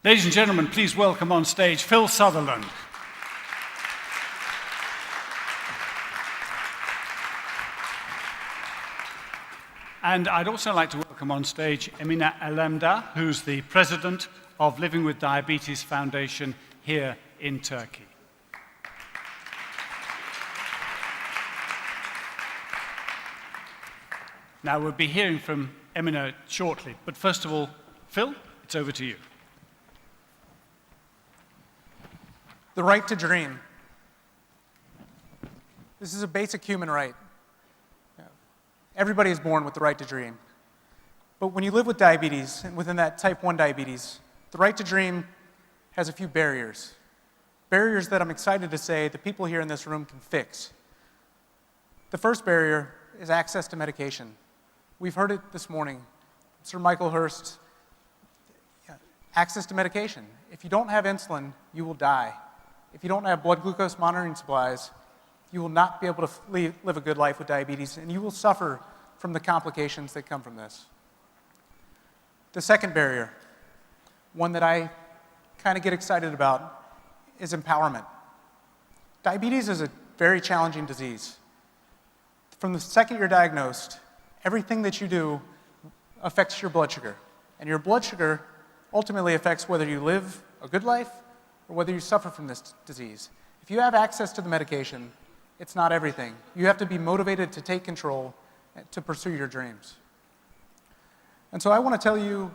Ladies and gentlemen, please welcome on stage Phil Sutherland. And I'd also like to welcome on stage Emine Alemdar, who's the president of Living with Diabetes Foundation here in Turkey. Now, we'll be hearing from Emine shortly, but first of all, Phil, it's over to you. The right to dream. This is a basic human right. Everybody is born with the right to dream. But when you live with diabetes, and within that type 1 diabetes, the right to dream has a few barriers. Barriers that I'm excited to say the people here in this room can fix. The first barrier is access to medication. We've heard it this morning. Sir Michael Hurst, access to medication. If you don't have insulin, you will die. If you don't have blood glucose monitoring supplies, you will not be able to live a good life with diabetes, and you will suffer from the complications that come from this. The second barrier, one that I kind of get excited about, is empowerment. Diabetes is a very challenging disease. From the second you're diagnosed, everything that you do affects your blood sugar, and your blood sugar ultimately affects whether you live a good life or whether you suffer from this disease. If you have access to the medication, it's not everything. You have to be motivated to take control to pursue your dreams. And so I want to tell you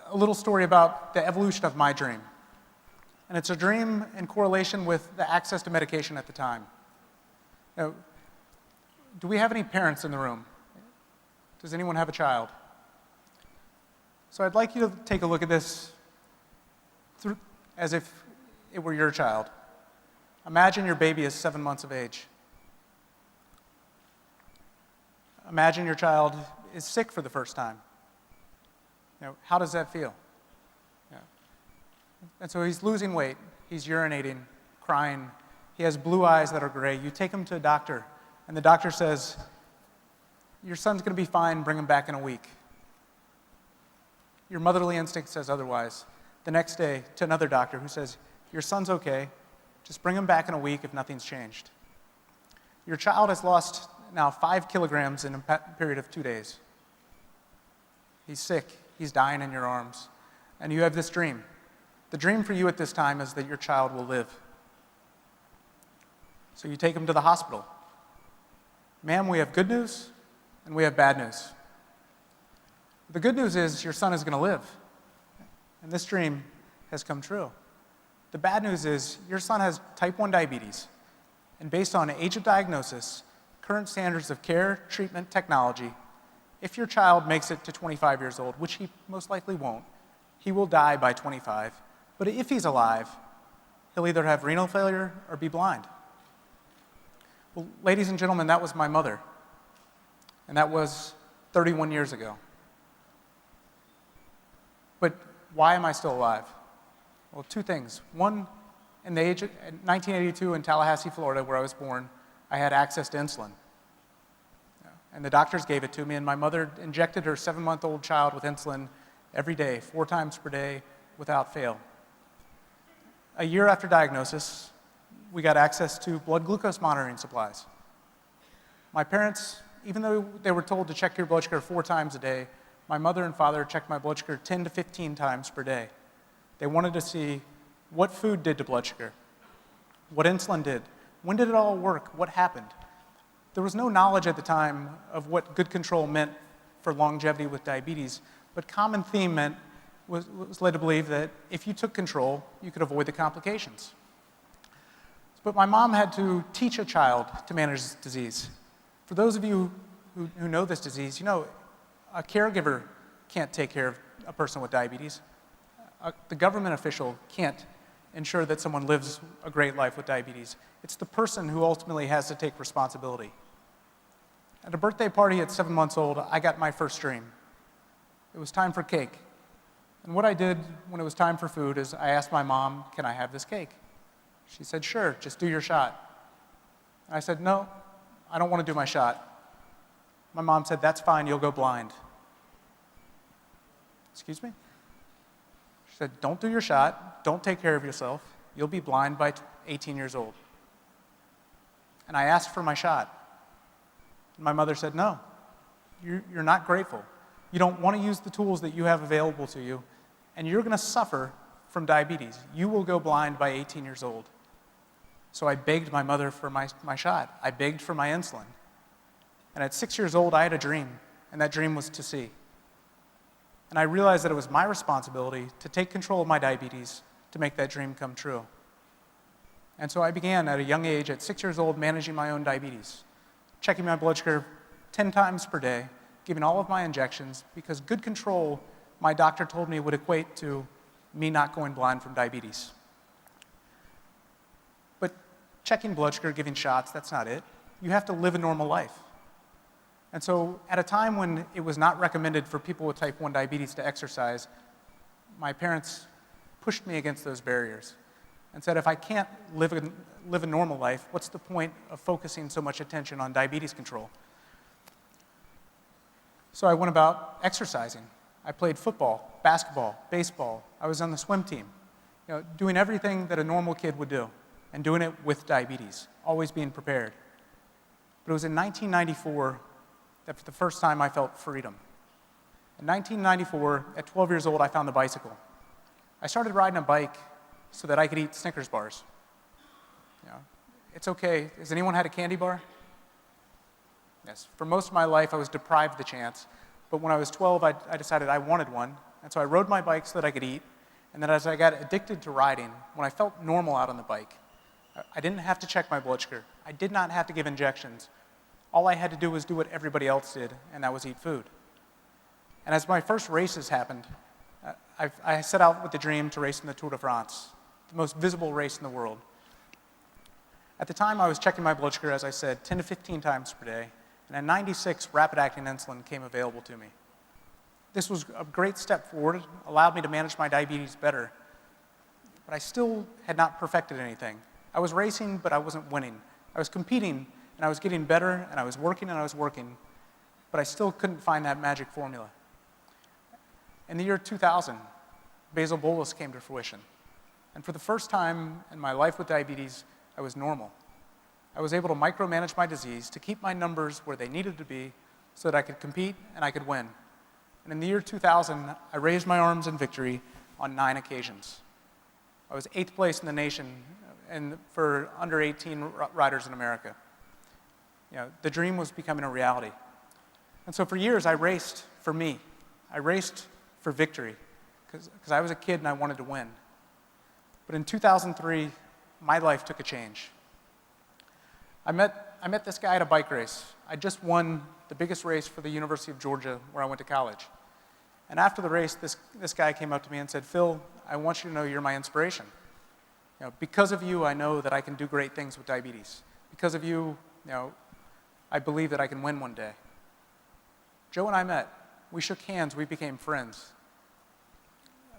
a little story about the evolution of my dream. And it's a dream in correlation with the access to medication at the time. Now, do we have any parents in the room? Does anyone have a child? So I'd like you to take a look at this as if it were your child. Imagine your baby is 7 months of age. Imagine your child is sick for the first time. How does that feel? And so he's losing weight, he's urinating, crying, he has blue eyes that are gray. You take him to a doctor, and the doctor says, your son's going to be fine, bring him back in a week. Your motherly instinct says otherwise. The next day, to another doctor who says, your son's okay, just bring him back in a week if nothing's changed. Your child has lost now 5 kilograms in a period of 2 days. He's sick, he's dying in your arms, and you have this dream. The dream for you at this time is that your child will live. So you take him to the hospital. Ma'am, we have good news and we have bad news. The good news is your son is going to live, and this dream has come true. The bad news is your son has type 1 diabetes, and based on age of diagnosis, current standards of care, treatment, technology, if your child makes it to 25 years old, which he most likely won't, he will die by 25. But if he's alive, he'll either have renal failure or be blind. Well, ladies and gentlemen, that was my mother, and that was 31 years ago. But why am I still alive? Well, 2 things. One, in 1982 in Tallahassee, Florida, where I was born, I had access to insulin. And the doctors gave it to me, and my mother injected her 7-month-old child with insulin every day, 4 times per day, without fail. A year after diagnosis, we got access to blood glucose monitoring supplies. My parents, even though they were told to check your blood sugar 4 times a day, my mother and father checked my blood sugar 10 to 15 times per day. They wanted to see what food did to blood sugar, what insulin did, when did it all work, what happened. There was no knowledge at the time of what good control meant for longevity with diabetes, but common theme was led to believe that if you took control, you could avoid the complications. But my mom had to teach a child to manage this disease. For those of you who know this disease, you know a caregiver can't take care of a person with diabetes. The government official can't ensure that someone lives a great life with diabetes. It's the person who ultimately has to take responsibility. At a birthday party at 7 months old, I got my first dream. It was time for cake. And what I did when it was time for food is I asked my mom, can I have this cake? She said, sure, just do your shot. And I said, no, I don't want to do my shot. My mom said, that's fine, you'll go blind. Excuse me? She said, don't do your shot, don't take care of yourself, you'll be blind by 18 years old. And I asked for my shot. And my mother said, no, you're not grateful. You don't want to use the tools that you have available to you, and you're going to suffer from diabetes. You will go blind by 18 years old. So I begged my mother for my shot. I begged for my insulin. And at 6 years old, I had a dream, and that dream was to see. And I realized that it was my responsibility to take control of my diabetes to make that dream come true. And so I began at a young age, at 6 years old, managing my own diabetes, checking my blood sugar 10 times per day, giving all of my injections, because good control, my doctor told me, would equate to me not going blind from diabetes. But checking blood sugar, giving shots, that's not it. You have to live a normal life. And so at a time when it was not recommended for people with type 1 diabetes to exercise, my parents pushed me against those barriers and said, if I can't live a normal life, what's the point of focusing so much attention on diabetes control? So I went about exercising. I played football, basketball, baseball. I was on the swim team, doing everything that a normal kid would do, and doing it with diabetes, always being prepared. But it was in 1994 that for the first time I felt freedom. In 1994, at 12 years old, I found the bicycle. I started riding a bike so that I could eat Snickers bars. It's okay. Has anyone had a candy bar? Yes. For most of my life, I was deprived the chance. But when I was 12, I decided I wanted one. And so I rode my bike so that I could eat. And then as I got addicted to riding, when I felt normal out on the bike, I didn't have to check my blood sugar. I did not have to give injections. All I had to do was do what everybody else did, and that was eat food. And as my first races happened, I set out with the dream to race in the Tour de France, the most visible race in the world. At the time, I was checking my blood sugar, as I said, 10 to 15 times per day, and at 96, rapid-acting insulin came available to me. This was a great step forward, allowed me to manage my diabetes better, but I still had not perfected anything. I was racing, but I wasn't winning. I was competing, and I was getting better, and I was working, but I still couldn't find that magic formula. In the year 2000, basal bolus came to fruition. And for the first time in my life with diabetes, I was normal. I was able to micromanage my disease to keep my numbers where they needed to be so that I could compete and I could win. And in the year 2000, I raised my arms in victory on 9 occasions. I was 8th place in the nation for under 18 riders in America. The dream was becoming a reality. And so for years, I raced for me. I raced for victory because I was a kid and I wanted to win. But in 2003, my life took a change. I met this guy at a bike race. I just won the biggest race for the University of Georgia where I went to college. And after the race, this guy came up to me and said, Phil, I want you to know you're my inspiration. Because of you, I know that I can do great things with diabetes. Because of you, I believe that I can win one day. Joe and I met. We shook hands. We became friends.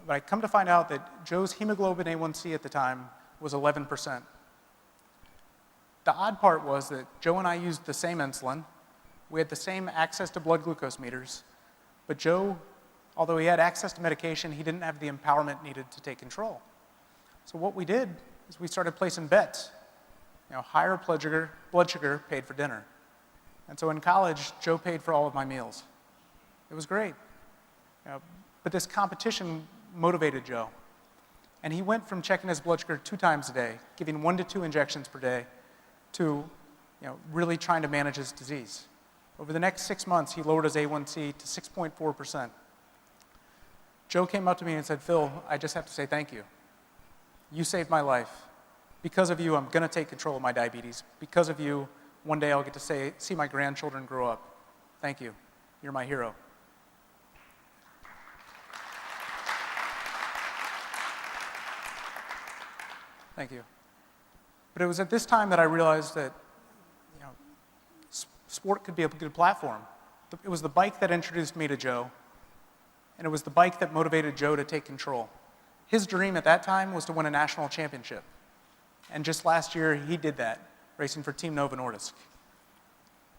But I come to find out that Joe's hemoglobin A1C at the time was 11%. The odd part was that Joe and I used the same insulin. We had the same access to blood glucose meters. But Joe, although he had access to medication, he didn't have the empowerment needed to take control. So what we did is we started placing bets. Higher blood sugar paid for dinner. And so in college, Joe paid for all of my meals. It was great. But this competition motivated Joe. And he went from checking his blood sugar 2 times a day, giving 1 to 2 injections per day, to really trying to manage his disease. Over the next 6 months, he lowered his A1C to 6.4%. Joe came up to me and said, Phil, I just have to say thank you. You saved my life. Because of you, I'm going to take control of my diabetes. Because of you, one day I'll get to see my grandchildren grow up. Thank you. You're my hero. Thank you. But it was at this time that I realized that sport could be a good platform. It was the bike that introduced me to Joe, and it was the bike that motivated Joe to take control. His dream at that time was to win a national championship. And just last year, he did that, racing for Team Novo Nordisk.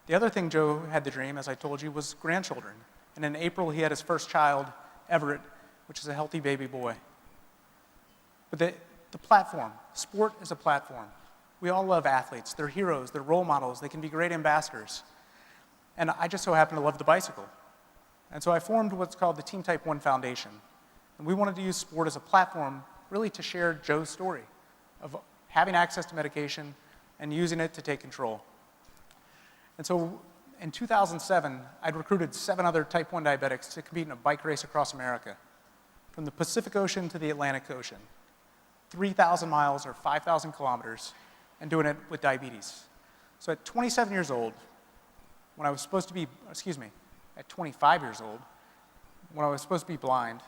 The other thing Joe had the dream, as I told you, was grandchildren. And in April, he had his first child, Everett, which is a healthy baby boy. But the platform, sport is a platform. We all love athletes. They're heroes, they're role models, they can be great ambassadors. And I just so happen to love the bicycle. And so I formed what's called the Team Type 1 Foundation. And we wanted to use sport as a platform really to share Joe's story of having access to medication and using it to take control. And so in 2007, I'd recruited 7 other type 1 diabetics to compete in a bike race across America, from the Pacific Ocean to the Atlantic Ocean, 3,000 miles or 5,000 kilometers, and doing it with diabetes. So at 27 years old, when I was supposed to be, at 25 years old, when I was supposed to be blind,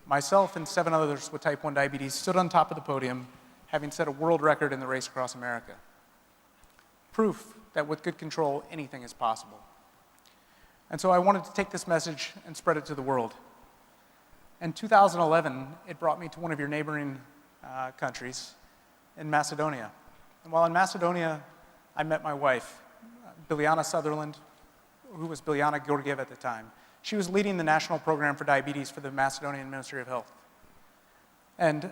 myself and 7 others with type 1 diabetes stood on top of the podium, having set a world record in the race across America. Proof that with good control, anything is possible. And so I wanted to take this message and spread it to the world. In 2011, it brought me to one of your neighboring countries in Macedonia. And while in Macedonia, I met my wife, Biljana Sutherland, who was Biljana Georgiev at the time. She was leading the national program for diabetes for the Macedonian Ministry of Health. And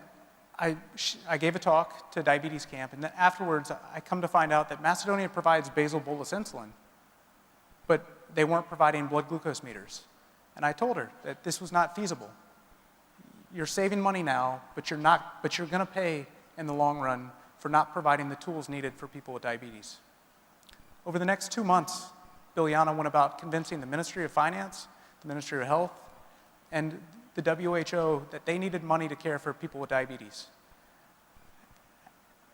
I gave a talk to diabetes camp, and then afterwards, I come to find out that Macedonia provides basal bolus insulin, but they weren't providing blood glucose meters. And I told her that this was not feasible. You're saving money now, but you're going to pay in the long run for not providing the tools needed for people with diabetes. Over the next 2 months, Biljana went about convincing the Ministry of Finance, the Ministry of Health, and the WHO that they needed money to care for people with diabetes.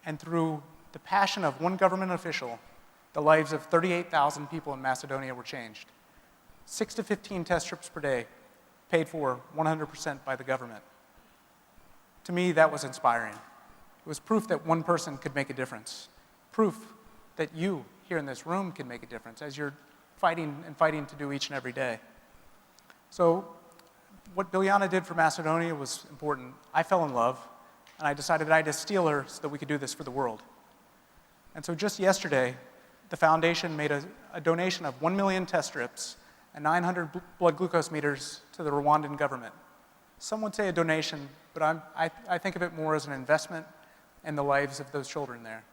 And through the passion of one government official, the lives of 38,000 people in Macedonia were changed. 6 to 15 test strips per day, paid for 100% by the government. To me, that was inspiring. It was proof that one person could make a difference. Proof that you here in this room can make a difference as you're fighting to do each and every day. So what Biljana did for Macedonia was important. I fell in love, and I decided that I had to steal her so that we could do this for the world. And so just yesterday, the foundation made a donation of 1 million test strips and 900 blood glucose meters to the Rwandan government. Some would say a donation, but I think of it more as an investment in the lives of those children there.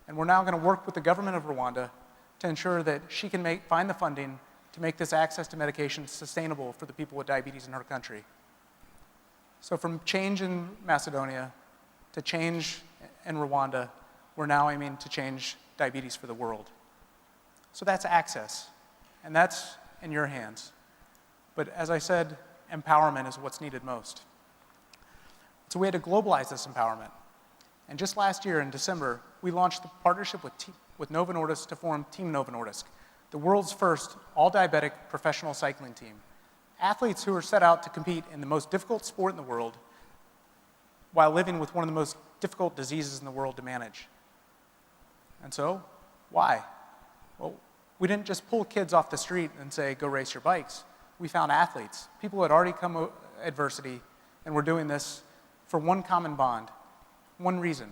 And we're now going to work with the government of Rwanda to ensure that she can find the funding to make this access to medication sustainable for the people with diabetes in her country. So from change in Macedonia to change in Rwanda, we're now aiming to change diabetes for the world. So that's access, and that's in your hands. But as I said, empowerment is what's needed most. So we had to globalize this empowerment. And just last year in December, we launched the partnership with Novo Nordisk to form Team Novo Nordisk, the world's first all-diabetic professional cycling team. Athletes who are set out to compete in the most difficult sport in the world while living with one of the most difficult diseases in the world to manage. And so, why? Well, we didn't just pull kids off the street and say, go race your bikes. We found athletes, people who had already come adversity, and were doing this for one common bond, one reason: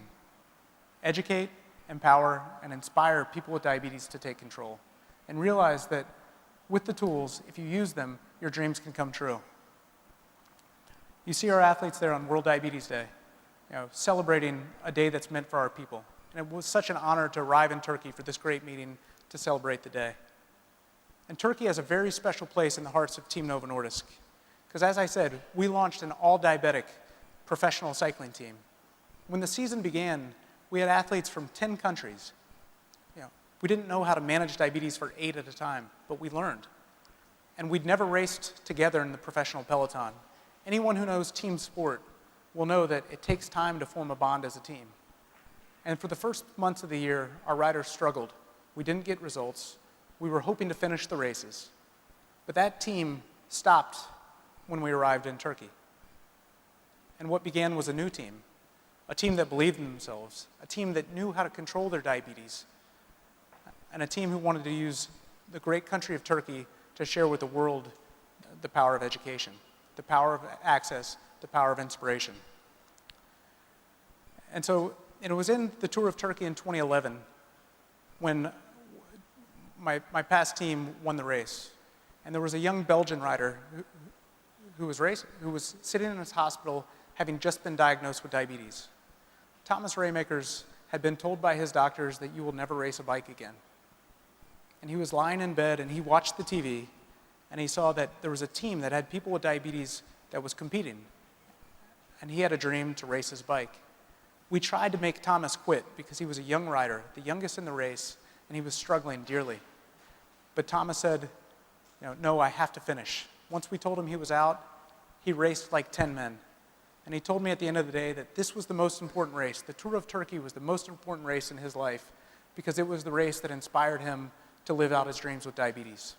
educate, empower, and inspire people with diabetes to take control. And realize that with the tools, if you use them, your dreams can come true. You see our athletes there on World Diabetes Day, celebrating a day that's meant for our people. And it was such an honor to arrive in Turkey for this great meeting to celebrate the day. And Turkey has a very special place in the hearts of Team Novo Nordisk. Because as I said, we launched an all-diabetic professional cycling team. When the season began, we had athletes from 10 countries. We didn't know how to manage diabetes for 8 at a time, but we learned. And we'd never raced together in the professional peloton. Anyone who knows team sport will know that it takes time to form a bond as a team. And for the first months of the year, our riders struggled. We didn't get results. We were hoping to finish the races. But that team stopped when we arrived in Turkey. And what began was a new team, a team that believed in themselves, a team that knew how to control their diabetes, and a team who wanted to use the great country of Turkey to share with the world the power of education, the power of access, the power of inspiration. And so it was in the Tour of Turkey in 2011 when my past team won the race. And there was a young Belgian rider who was sitting in his hospital having just been diagnosed with diabetes. Thomas Raymakers had been told by his doctors that you will never race a bike again. And he was lying in bed and he watched the TV and he saw that there was a team that had people with diabetes that was competing. And he had a dream to race his bike. We tried to make Thomas quit because he was a young rider, the youngest in the race, and he was struggling dearly. But Thomas said, no, I have to finish. Once we told him he was out, he raced like 10 men. And he told me at the end of the day that this was the most important race. The Tour of Turkey was the most important race in his life because it was the race that inspired him to live out his dreams with diabetes.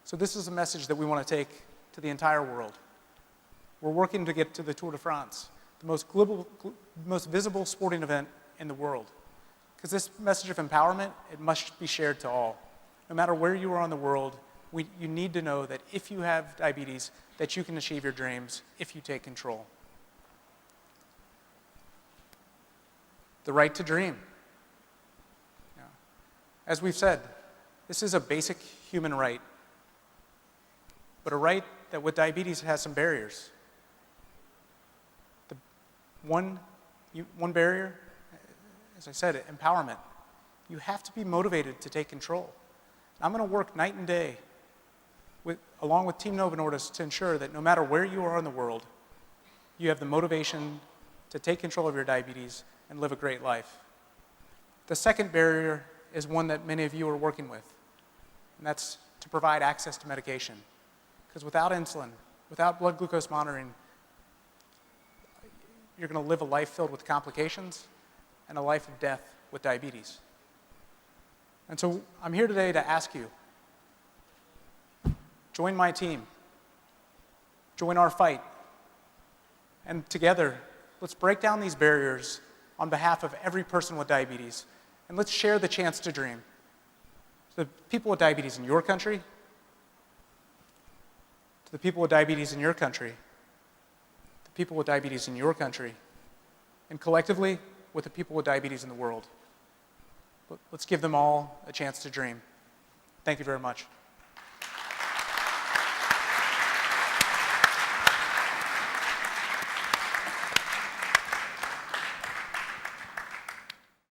So this is a message that we want to take to the entire world. We're working to get to the Tour de France, the most visible sporting event in the world. Because this message of empowerment, it must be shared to all. No matter where you are in the world, you need to know that if you have diabetes, that you can achieve your dreams if you take control. The right to dream. As we've said, this is a basic human right, but a right that with diabetes has some barriers. The one barrier, as I said, empowerment. You have to be motivated to take control. I'm going to work night and day along with Team Novo Nordisk to ensure that no matter where you are in the world, you have the motivation to take control of your diabetes and live a great life. The second barrier is one that many of you are working with, and that's to provide access to medication. Because without insulin, without blood glucose monitoring, you're going to live a life filled with complications and a life of death with diabetes. And so I'm here today to ask you, join my team, join our fight, and together, let's break down these barriers on behalf of every person with diabetes, and let's share the chance to dream. To the people with diabetes in your country, to the people with diabetes in your country, the people with diabetes in your country, and collectively with the people with diabetes in the world. Let's give them all a chance to dream. Thank you very much.